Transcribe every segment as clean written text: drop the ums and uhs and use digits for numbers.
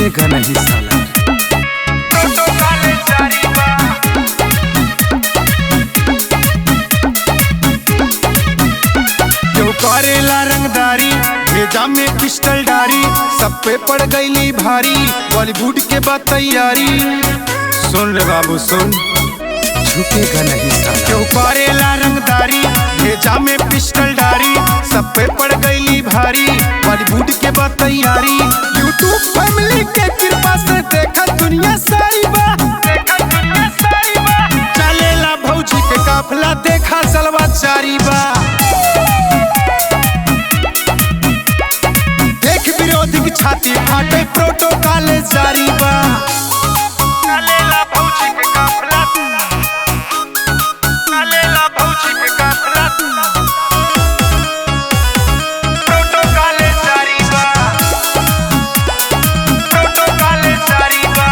झुकेगा नहीं साला। क्यों करेला रंगदारी भेजा में पिस्टल डारी, सब पे पड़ गईली भारी बॉलीवुड के बाद तैयारी। सुन ले बाबू सुन, झुकेगा नहीं साला। क्यों करेला रंगदारी भेजा में पिस्टल डारी, सब पे पड़ गईली भारी बॉलीवुड के बाद तैयारी। यूट्यूब फैमिली के कृपा से देखा दुनिया सारी बा, चलेला भौजी के काफिला देखा जलवा जारी बा। देख विरोधी की छाती फाटे प्रोटोकॉल जारी बा। चलेला भौजी के काफिला, चलेला भौजी के काफिला, प्रोटोकॉल जारी बा, प्रोटोकॉल जारी बा।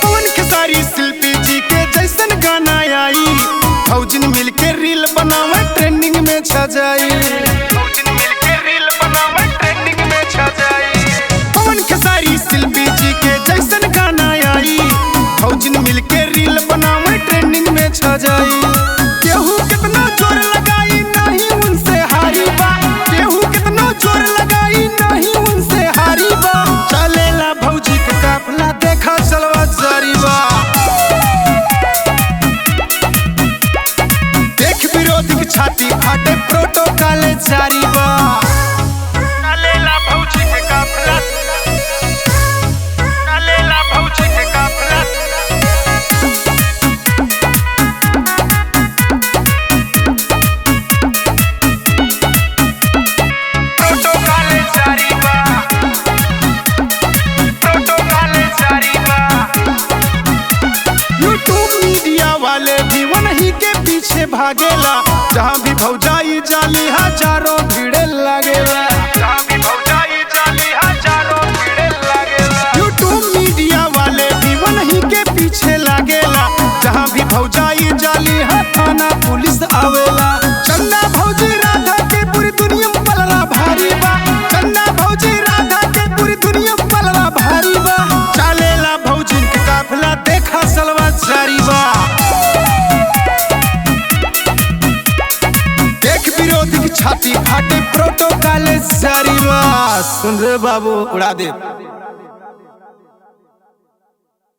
पवन खेसारी शिल्पी जी के जैसन गाना आई, फौजिन मिलके रील बनावे ट्रेंडिंग में छा जाई। फौजिन मिलके रील बनावे ट्रेंडिंग में छा जाई। पवन खेसारी शिल्पी जी के जैसन गाना आई, फौजिन मिलके रील बनावे ट्रेंडिंग में छा जाई। केहू कितना जोर लगाई नहीं उनसे हारी बा, केहू कितना जोर लगाई नहीं उनसे हारी बा। चलेला भौजी के काफिला देखा जलवा जारी बा। देख विरोधी की छाती फाटे प्रोटोकॉल जारी बा। चलेला भौजी के काफिला, चलेला भौजी के काफिला, प्रोटोकॉल जारी बा, प्रोटोकॉल जारी बा। यूट्यूब मीडिया वाले भी वही के पीछे भागेला, जहाँ भी भौजाई जाली हजारों भीड़ लागेला। जहाँ भी भौजाई जाली हजारों भीड़ लागेला। यूट्यूब मीडिया वाले भी वही के पीछे लागेला, जहाँ भी भौजाई जाली है थाना पुलिस आवेला। चंदा भौजी राधा के पूरी दुनिया में पलरा भारी बा, चंदा भौजी राधा के पूरी दुनिया में पलरा भारी बा। चलेला भौजी के काफिला देखा सलवा जारी बा। देख विरोधी की छाती फाटे प्रोटोकॉल जारी बा। सुन रे बाबू उड़ा दे।